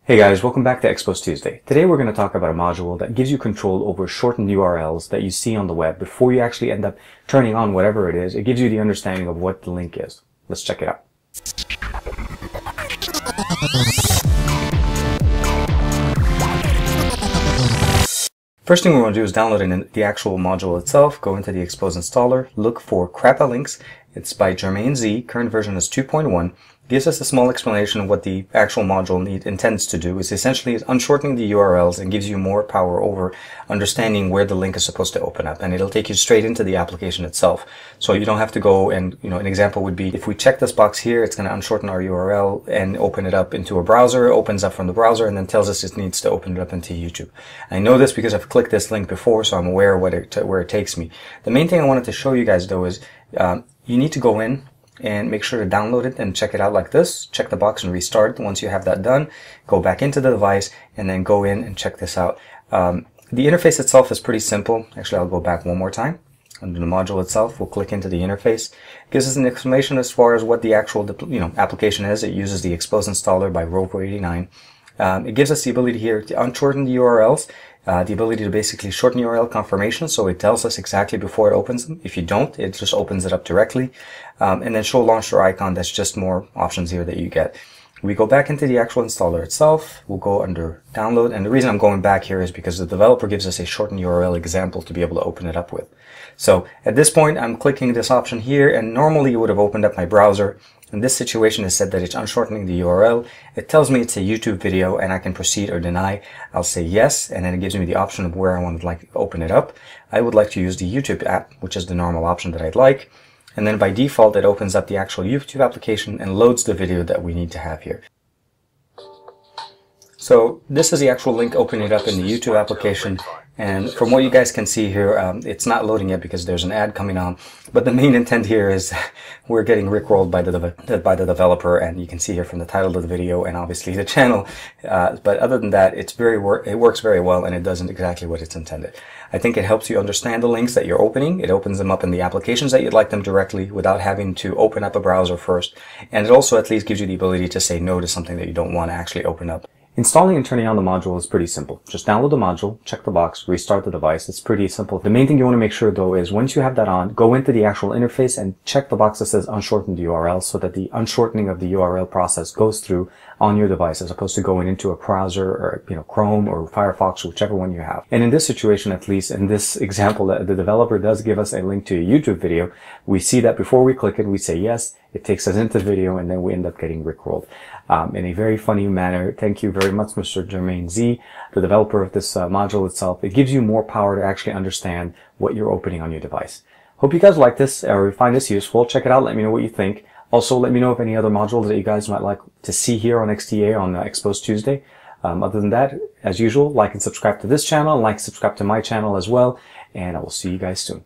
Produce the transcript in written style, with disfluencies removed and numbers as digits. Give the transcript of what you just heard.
Hey guys, welcome back to Xposed Tuesday. Today we're going to talk about a module that gives you control over shortened URLs that you see on the web before you actually end up turning on whatever it is. It gives you the understanding of what the link is. Let's check it out. First thing we want to do is download in the actual module itself. Go into the Xposed installer, look for CrappaLinks. It's by GermainZ. Current version is 2.1. Gives us a small explanation of what the actual module intends to do. It's essentially unshortening the URLs and gives you more power over understanding where the link is supposed to open up, and it'll take you straight into the application itself. So you don't have to go and, an example would be if we check this box here, it's going to unshorten our URL and open it up into a browser. It opens up from the browser and then tells us it needs to open it up into YouTube. I know this because I've clicked this link before, so I'm aware of where it takes me. The main thing I wanted to show you guys though is you need to go in and make sure to download it and check it out like this. Check the box and restart. Once you have that done, go back into the device and then go in and check this out. The interface itself is pretty simple. Actually, I'll go back one more time. Under the module itself, we'll click into the interface. It gives us an explanation as far as what the actual application is. It uses the Xposed installer by Rover89. It gives us the ability here to unshorten the URLs, the ability to basically shorten URL confirmation, so it tells us exactly before it opens them. If you don't, it just opens it up directly. And then show launcher icon, that's just more options here that you get. We go back into the actual installer itself. We'll go under download, and the reason I'm going back here is because the developer gives us a shortened URL example to be able to open it up with. So at this point, I'm clicking this option here, and normally it would have opened up my browser. In this situation, it said that it's unshortening the URL. It tells me it's a YouTube video and I can proceed or deny. I'll say yes, and then it gives me the option of where I would like to open it up. I would like to use the YouTube app, which is the normal option that I'd like. And then by default, it opens up the actual YouTube application and loads the video that we need to have here. So this is the actual link opening it up in the YouTube application. And from what you guys can see here, it's not loading yet because there's an ad coming on. But the main intent here is we're getting rickrolled by the developer, and you can see here from the title of the video and obviously the channel. But other than that, it works very well, and it does exactly what it's intended. I think it helps you understand the links that you're opening. It opens them up in the applications that you'd like them directly without having to open up a browser first. And it also at least gives you the ability to say no to something that you don't want to actually open up. Installing and turning on the module is pretty simple. Just download the module, check the box, restart the device. It's pretty simple. The main thing you want to make sure though is once you have that on, go into the actual interface and check the box that says unshortened URL so that the unshortening of the URL process goes through on your device as opposed to going into a browser or Chrome or Firefox, whichever one you have. And in this situation, at least in this example, the developer does give us a link to a YouTube video. We see that before we click it, we say yes, it takes us into the video, and then we end up getting rickrolled. In a very funny manner. Thank you very much, Mr. GermainZ, the developer of this module itself. It gives you more power to actually understand what you're opening on your device. Hope you guys like this or find this useful. Check it out. Let me know what you think. Also, let me know of any other modules that you guys might like to see here on XDA on Xposed Tuesday. Other than that, as usual, like and subscribe to this channel, like and subscribe to my channel as well, and I will see you guys soon.